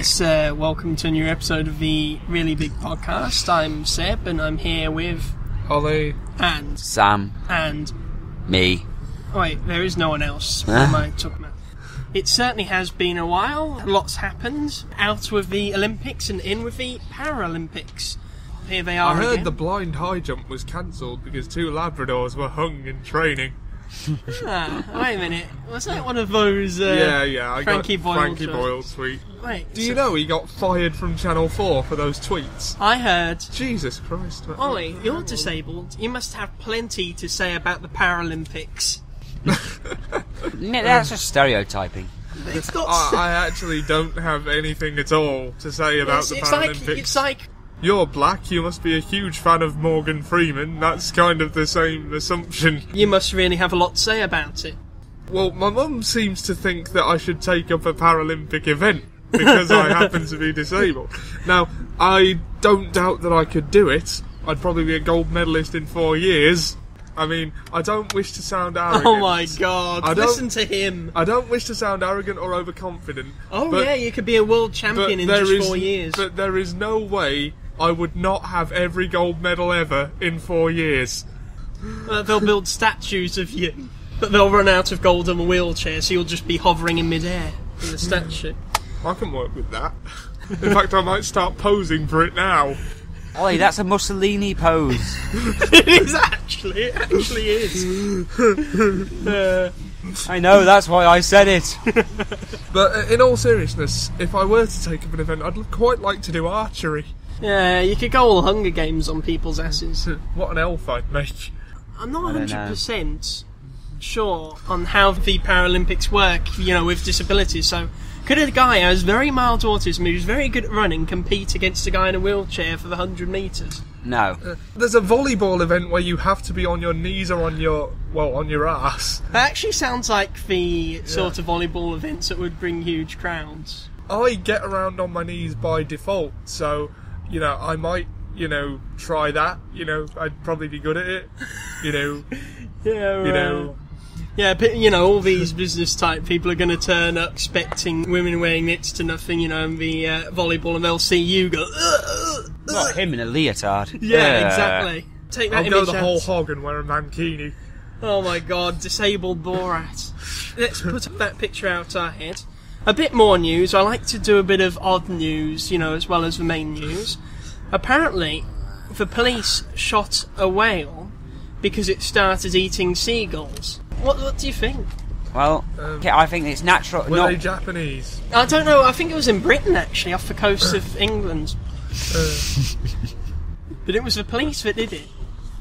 Yes, welcome to a new episode of the Really Big Podcast. I'm Seb, and I'm here with... Ollie. And... Sam. And... Me. Oh, wait, there is no one else. What am I talking about? It certainly has been a while. Lots happened. Out with the Olympics and in with the Paralympics. Here they are I heard again. the blind high jump was cancelled because 2 Labradors were hung in training. Wait a minute. Was that one of those I Frankie got Boyle Frankie tweets? Boyle tweet. Wait, Do you know he got fired from Channel 4 for those tweets? I heard... Jesus Christ. Ollie, you're disabled. You must have plenty to say about the Paralympics. No, that's just stereotyping. It's not... I actually don't have anything at all to say about the Paralympics. It's like... You're black, you must be a huge fan of Morgan Freeman. That's kind of the same assumption. You must really have a lot to say about it. Well, my mum seems to think that I should take up a Paralympic event because I happen to be disabled. Now, I don't doubt that I could do it. I'd probably be a gold medalist in 4 years. I mean, I don't wish to sound arrogant. Oh my god, listen to him. I don't wish to sound arrogant or overconfident. Oh yeah, you could be a world champion in just 4 years. But there is no way I would not have every gold medal ever in 4 years. They'll build statues of you, but they'll run out of gold on a wheelchair, so you'll just be hovering in midair in the statue. I can work with that. In fact, I might start posing for it now. Ollie, that's a Mussolini pose. It is actually. It actually is. I know, that's why I said it. But in all seriousness, if I were to take up an event, I'd quite like to do archery. Yeah, you could go all Hunger Games on people's asses. What an elf I'd make. I'm not I don't 100% sure on how the Paralympics work, with disabilities, so could a guy who has very mild autism who's very good at running compete against a guy in a wheelchair for the 100 metres? No. There's a volleyball event where you have to be on your knees or on your ass. That actually sounds like the sort of volleyball events that would bring huge crowds. I get around on my knees by default, so, I might, try that. I'd probably be good at it. Yeah, but all these business type people are going to turn up expecting women wearing next to nothing, and the volleyball, and they'll see you go. Not him in a leotard. Yeah, exactly. Take that I'll image go the out. whole hog and wear a mankini. Oh my god, disabled Borat. Let's put that picture out our head. A bit more news. I like to do a bit of odd news, as well as the main news. Apparently, the police shot a whale because it started eating seagulls. What do you think? Well, I think it's natural. Were they Japanese? I don't know. I think it was in Britain, actually, off the coast of England. But it was the police that did it.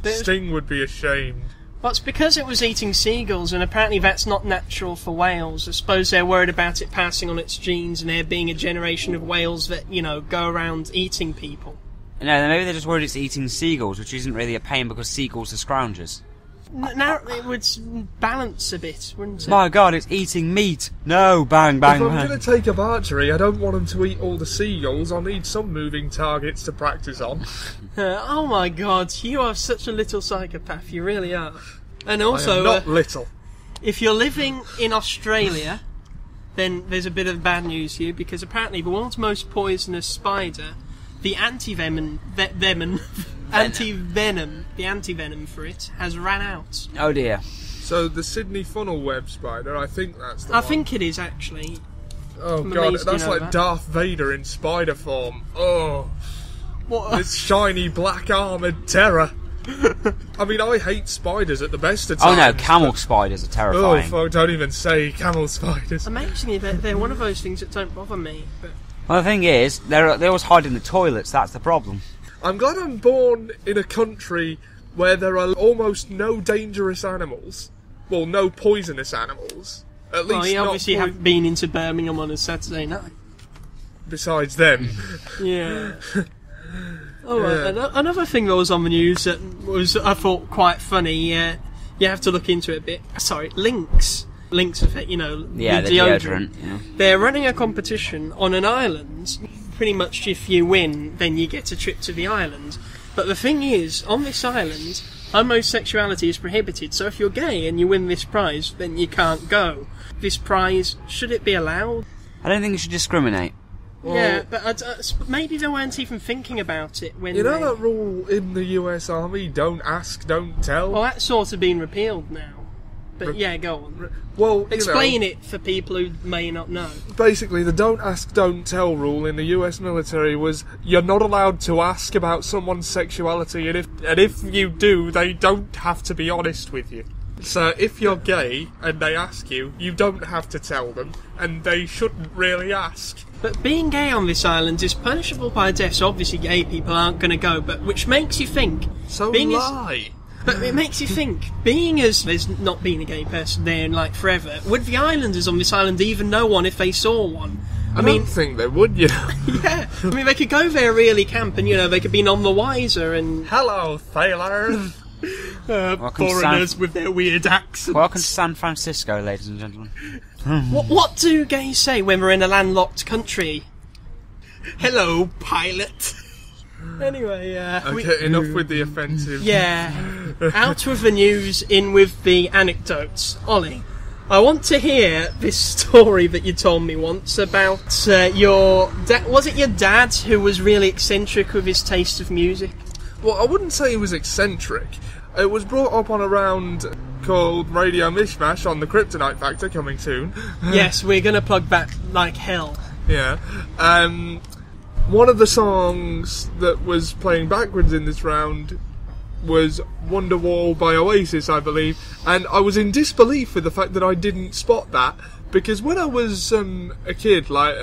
Sting would be ashamed. Well, it's because it was eating seagulls, and apparently that's not natural for whales. I suppose they're worried about it passing on its genes and there being a generation of whales that, go around eating people. No, maybe they're just worried it's eating seagulls, which isn't really a pain because seagulls are scroungers. Now it would balance a bit, wouldn't it? My god, it's eating meat! No, bang, bang, If I'm bang. going to take up archery, I don't want them to eat all the seagulls. I'll need some moving targets to practice on. Oh my god, you are such a little psychopath, you really are. And also, I am not little. If you're living in Australia, then there's a bit of bad news here, because apparently the world's most poisonous spider, the anti-venom for it has ran out. Oh dear. So the Sydney funnel web spider, I think that's the one. I think it is, actually. Oh I'm god, amazed you that's know like that. Darth Vader in spider form. Oh, What? this shiny black armoured terror. I mean, I hate spiders at the best of Oh times. no, camel spiders are Oh, terrifying. fuck, don't even say camel spiders. Amazingly, they're one of those things that don't bother me. But Well, the thing is, they always hide in the toilets, that's the problem. I'm glad I'm born in a country where there are almost no dangerous animals. Well, no poisonous animals. At least you not obviously haven't been into Birmingham on a Saturday night. besides them. Yeah. Oh, another thing that was on the news that was, I thought, quite funny. You have to look into it a bit. Sorry, Lynx. Lynx Effect, Yeah, the the deodorant. Yeah. They're running a competition on an island. Pretty much, if you win, then you get a trip to the island. But the thing is, on this island, homosexuality is prohibited. So if you're gay and you win this prize, then you can't go. This prize, should it be allowed? I don't think you should discriminate. Yeah, but maybe they weren't even thinking about it when You know they... that rule in the US Army, don't ask, don't tell? Well, that's sort of been repealed now. But yeah, go on. Well, Explain it for people who may not know. Basically, the don't ask, don't tell rule in the US military was you're not allowed to ask about someone's sexuality, and if you do, they don't have to be honest with you. So if you're gay and they ask you, you don't have to tell them, and they shouldn't really ask. But being gay on this island is punishable by death, so obviously gay people aren't going to go, but which makes you think... So being lie. But it makes you think, being as there's not been a gay person there in like forever, would the islanders on this island even know one if they saw one? I don't think they would, you know. Yeah, I mean they could go there really camp and, you know, they could be none the wiser and... Hello, sailors. foreigners with their weird accents. Welcome to San Francisco, ladies and gentlemen. What do gays say when we're in a landlocked country? Hello, pilot. Anyway, Okay, enough with the offensive. yeah, out with the news, in with the anecdotes. Ollie, I want to hear this story that you told me once about your was it your dad who was really eccentric with his taste of music? Well, I wouldn't say he was eccentric. It was brought up on a round called Radio Mishmash on the Kryptonite Factor, coming soon. Yes, we're going to plug that like hell. Yeah. One of the songs that was playing backwards in this round was Wonderwall by Oasis, I believe, and I was in disbelief with the fact that I didn't spot that, because when I was a kid, like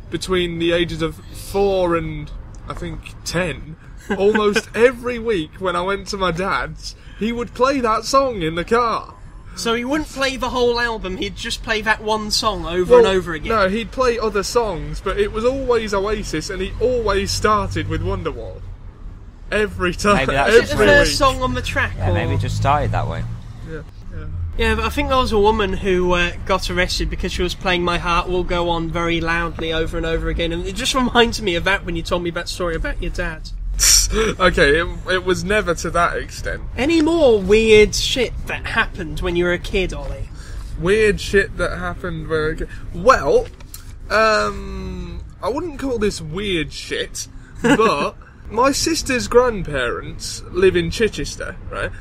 between the ages of 4 and I think 10, almost every week when I went to my dad's, he would play that song in the car. So he wouldn't play the whole album, he'd just play that one song over and over again? No, he'd play other songs, but it was always Oasis, and he always started with Wonderwall. Every time, Maybe that's Is it the every first week. song on the track? Yeah, or... maybe it just started that way. Yeah, but I think there was a woman who got arrested because she was playing My Heart Will Go On very loudly over and over again, and it just reminds me of that when you told me that story about your dad. Okay, it was never to that extent. Any more weird shit that happened when you were a kid, Ollie? Weird shit that happened where... Well, I wouldn't call this weird shit, but my sister's grandparents live in Chichester, right?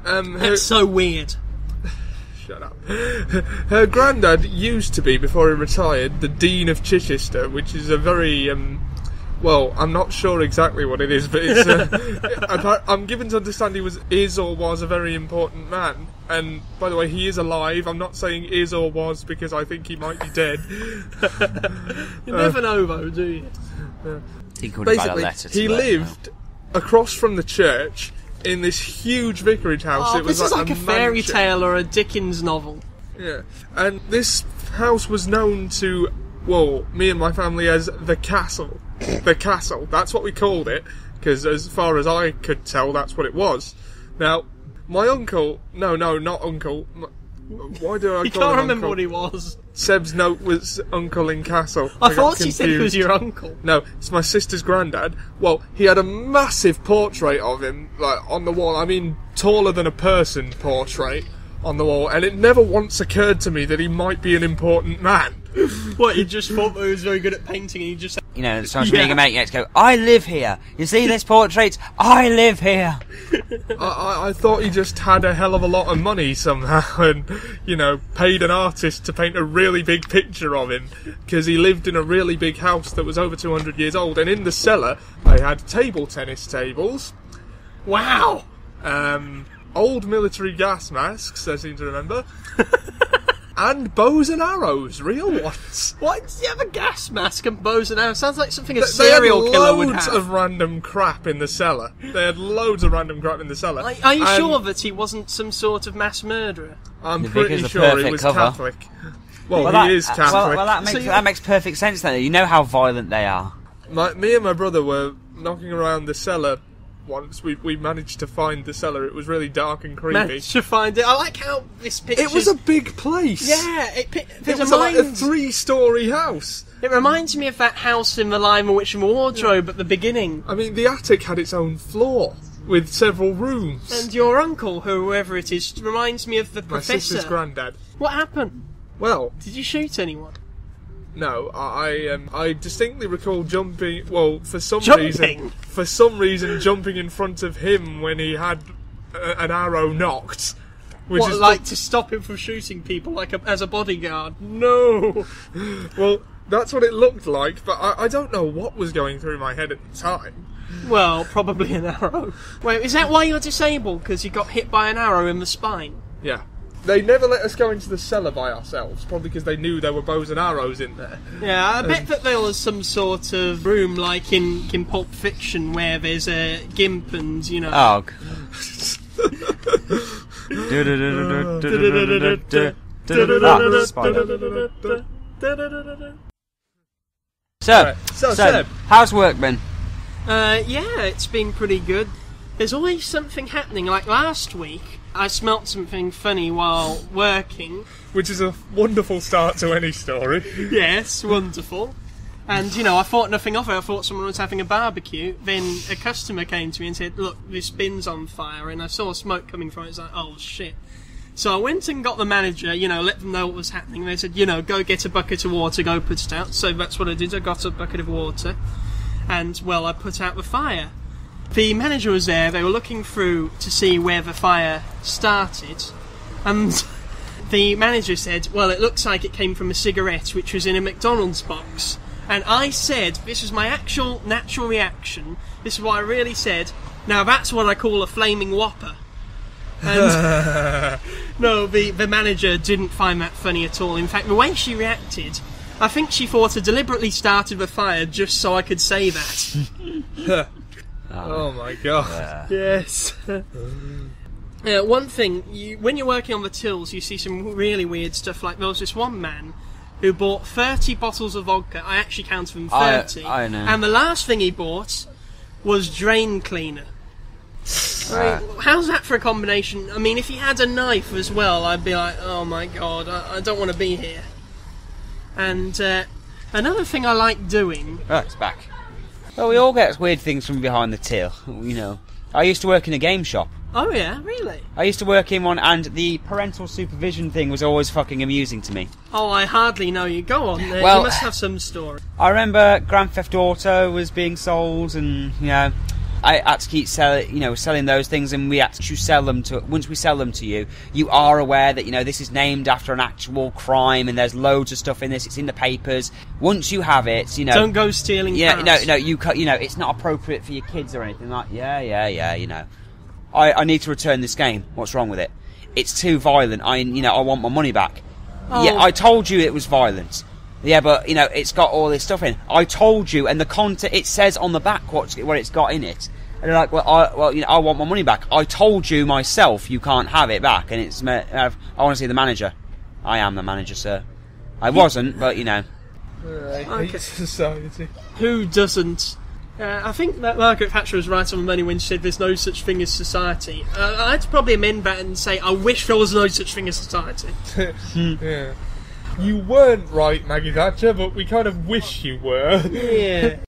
That's so weird. Shut up. Her granddad used to be, before he retired, the Dean of Chichester, which is a very... well, I'm not sure exactly what it is, but it's... I'm given to understand he is or was a very important man. And, by the way, he is alive. I'm not saying is or was because I think he might be dead. You never know, though, do you? He could have had a Basically, letter to he let them know. lived across from the church in this huge vicarage house. Oh, It was this is like a fairy mansion. tale or a Dickens novel. Yeah. And this house was known to, well, me and my family as the castle. The castle. That's what we called it, because as far as I could tell, that's what it was. Now, my uncle... No, not uncle. Why do I You call can't him remember uncle? what he was. Seb's note was uncle in castle. I got thought you said he was confused. your uncle. No, it's my sister's granddad. Well, he had a massive portrait of him, like, on the wall. I mean, taller than a person portrait on the wall. And it never once occurred to me that he might be an important man. What, you just thought that he was very good at painting and you just... You know, someone's being a mate, you have to go, I live here. You see this portrait? I live here. I thought he just had a hell of a lot of money somehow and, you know, paid an artist to paint a really big picture of him because he lived in a really big house that was over 200 years old, and in the cellar they had table tennis tables. Wow! Old military gas masks, I seem to remember. And bows and arrows, real ones. Why does he have a gas mask and bows and arrows? Sounds like something a They serial had killer would loads have. of random crap in the cellar. They had loads of random crap in the cellar. Are you And sure that he wasn't some sort of mass murderer? I'm The pretty vicar's the sure he perfect was cover. Catholic. Well, that, he is Catholic. Well, that makes perfect sense then. You know how violent they are. Me and my brother were knocking around the cellar once. We managed to find the cellar. It was really dark and creepy. Managed to find it. I like how this picture. It was a big place. Yeah, It was like a 3-storey house. It reminds me of that house in The Lion, the Witch and the Wardrobe at the beginning. I mean, the attic had its own floor with several rooms. And your uncle, whoever it is, reminds me of the My professor. sister's granddad. What happened? Well, Did you shoot anyone? No, I distinctly recall jumping. Well, for some Jumping? reason, jumping in front of him when he had an arrow knocked. Which What, is like to stop him from shooting people, like as a bodyguard? No. well, that's what it looked like, but I don't know what was going through my head at the time. Well, probably an arrow. Wait, is that why you're disabled? Because you got hit by an arrow in the spine? Yeah. They never let us go into the cellar by ourselves, probably because they knew there were bows and arrows in there. Yeah, I bet that there was some sort of room like in Pulp Fiction where there's a gimp and, you know... Oh. So, Seb. how's work been? Yeah, it's been pretty good. There's always something happening. Like last week, I smelt something funny while working. Which is a wonderful start to any story. Yes, wonderful. And, you know, I thought nothing of it. I thought someone was having a barbecue. Then a customer came to me and said, look, this bin's on fire. And I saw smoke coming from it. It's like, oh, shit. So I went and got the manager, you know, let them know what was happening. They said, you know, go get a bucket of water, go put it out. So that's what I did. I got a bucket of water. And, well, I put out the fire. The manager was there. They were looking through to see where the fire started. And the manager said, well, it looks like it came from a cigarette, which was in a McDonald's box. And I said, this is my actual natural reaction, this is what I really said, now that's what I call a flaming whopper. And no, the manager didn't find that funny at all. In fact, the way she reacted, I think she thought I deliberately started the fire just so I could say that. Oh my god. Yes. One thing, when you're working on the tills, you see some really weird stuff. Like there was this one man who bought 30 bottles of vodka. I actually counted them 30. I know. And the last thing he bought was drain cleaner. I mean, how's that for a combination? I mean, if he had a knife as well, I'd be like, oh my god, I don't want to be here. And another thing I like doing... Oh, it's back. Well, we all get weird things from behind the till, you know. I used to work in a game shop. Oh yeah, really? I used to work in one, and the parental supervision thing was always fucking amusing to me. Oh, I hardly know you. Go on, Well, you must have some story. I remember Grand Theft Auto was being sold, and, you know, I had to keep selling those things, and we had to sell them to... Once we sell them to you, you are aware that, you know, this is named after an actual crime, and there's loads of stuff in this, it's in the papers. Once you have it, you know... Don't go stealing cars. No, you know, it's not appropriate for your kids or anything like... Yeah, you know. I need to return this game. What's wrong with it? It's too violent. I want my money back. Oh. Yeah, I told you it was violent. Yeah, but, you know, it's got all this stuff in. I told you, and the content, it says on the back what it's got in it. And they're like, I want my money back. I told you myself you can't have it back, and it's... I want to see the manager. I am the manager, sir. I wasn't, but, you know. I hate society. Who doesn't? I think that Margaret Thatcher was right on the money when she said there's no such thing as society. I'd probably amend that and say I wish there was no such thing as society. Yeah. You weren't right, Maggie Thatcher, but we kind of wish you were. Yeah.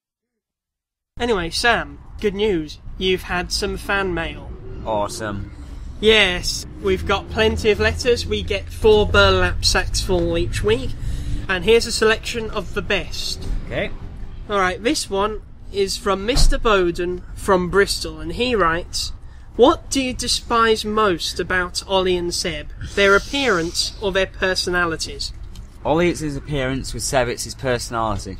Anyway, Sam, good news. You've had some fan mail. Awesome. Yes, we've got plenty of letters. We get 4 burlap sacks full each week. And here's a selection of the best. Okay. Alright, this one is from Mr. Bowden from Bristol, and he writes, what do you despise most about Ollie and Seb? Their appearance or their personalities? Ollie, it's his appearance, with Seb, it's his personality.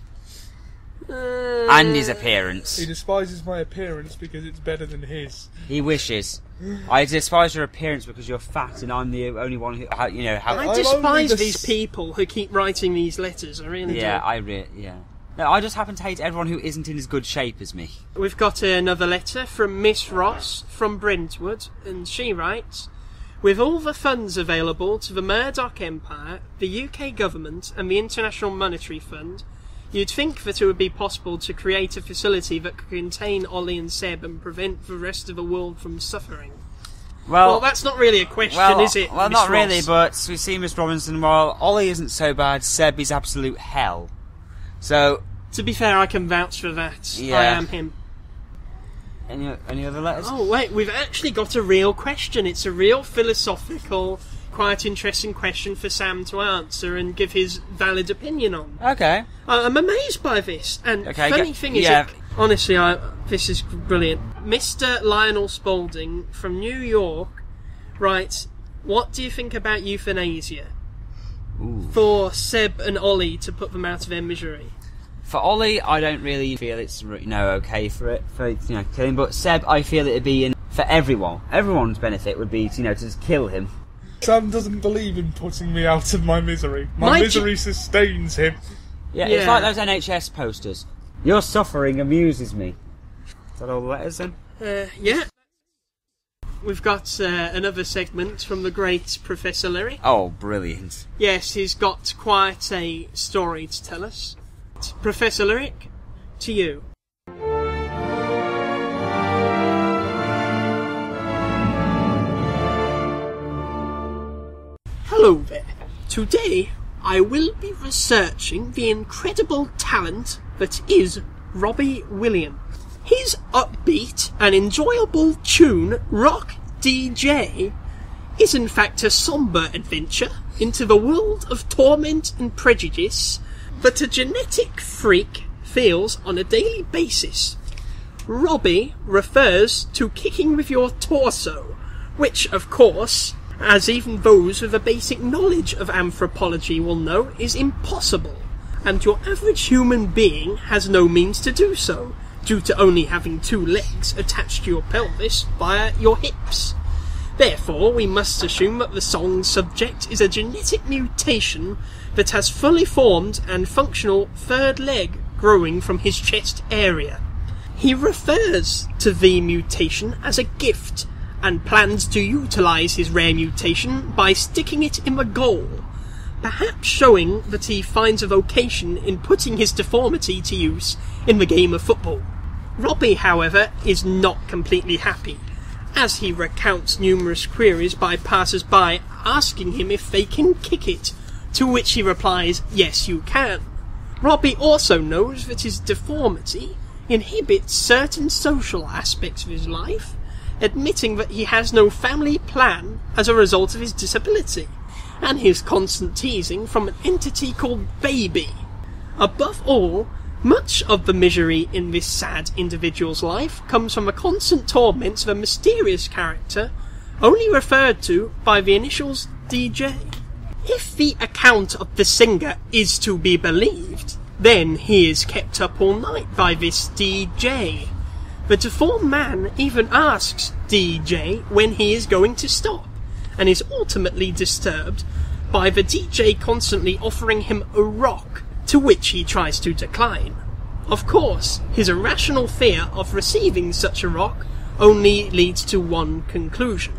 And his appearance. He despises my appearance because it's better than his. He wishes. I despise your appearance because you're fat and I'm the only one who, you know... I despise these people who keep writing these letters, I really do. Yeah. No, I just happen to hate everyone who isn't in as good shape as me. We've got another letter from Miss Ross from Brentwood, and she writes, with all the funds available to the Murdoch Empire, the UK government and the International Monetary Fund, you'd think that it would be possible to create a facility that could contain Ollie and Seb and prevent the rest of the world from suffering. Well, that's not really a question, is it? Well, Miss not Ross? really, but we see Miss Robinson, while Ollie isn't so bad, Seb is absolute hell. So... To be fair, I can vouch for that. Yeah. I am him. Any other letters? Oh, wait, we've actually got a real question. It's a real philosophical quite interesting question for Sam to answer and give his valid opinion on. Okay. I'm amazed by this, and Okay, funny thing is, yeah. honestly, this is brilliant. Mr. Lionel Spaulding from New York writes, what do you think about euthanasia? Ooh. For Seb and Ollie to put them out of their misery. For Ollie, I don't really feel it's okay for killing. But Seb, I feel it'd be for everyone. Everyone's benefit would be to just kill him. Sam doesn't believe in putting me out of my misery. My misery sustains him. Yeah, it's like those NHS posters. Your suffering amuses me. Is that all the letters then? Yeah. We've got another segment from the great Professor Lyric. Oh, brilliant. Yes, he's got quite a story to tell us. Professor Lyric, to you. Hello there. Today I will be researching the incredible talent that is Robbie Williams. His upbeat and enjoyable tune, Rock DJ, is in fact a sombre adventure into the world of torment and prejudice that a genetic freak feels on a daily basis. Robbie refers to kicking with your torso, which, of course, as even those with a basic knowledge of anthropology will know, is impossible, and your average human being has no means to do so, due to only having 2 legs attached to your pelvis via your hips. Therefore, we must assume that the song's subject is a genetic mutation that has fully formed and functional 3rd leg growing from his chest area. He refers to the mutation as a gift, and plans to utilise his rare mutation by sticking it in the goal, perhaps showing that he finds a vocation in putting his deformity to use in the game of football. Robbie, however, is not completely happy, as he recounts numerous queries by passers-by asking him if they can kick it, to which he replies, yes you can. Robbie also knows that his deformity inhibits certain social aspects of his life, admitting that he has no family plan as a result of his disability, and his constant teasing from an entity called Baby. Above all, much of the misery in this sad individual's life comes from the constant torments of a mysterious character, only referred to by the initials DJ. If the account of the singer is to be believed, then he is kept up all night by this DJ. The deformed man even asks DJ when he is going to stop, and is ultimately disturbed by the DJ constantly offering him a rock, to which he tries to decline. Of course, his irrational fear of receiving such a rock only leads to one conclusion: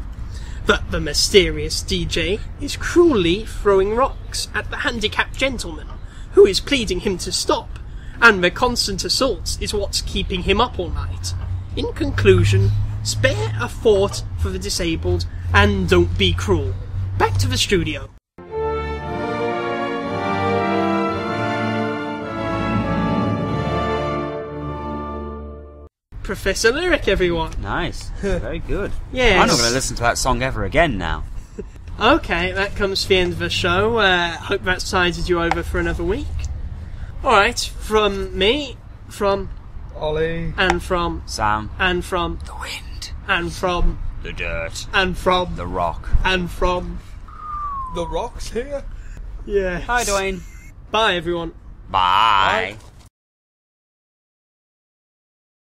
that the mysterious DJ is cruelly throwing rocks at the handicapped gentleman, who is pleading him to stop, and the constant assaults is what's keeping him up all night. In conclusion, spare a thought for the disabled, and don't be cruel. Back to the studio. Professor Lyric, everyone. Nice. Very good. Yes. I'm not going to listen to that song ever again now. Okay, that comes to the end of the show. Hope that sided you over for another week. Alright, from me, from Ollie. and from Sam. and from The wind. and from The dirt. and from The rock. and from. The Rock's here. Yeah. Hi, Dwayne. Bye, everyone. Bye.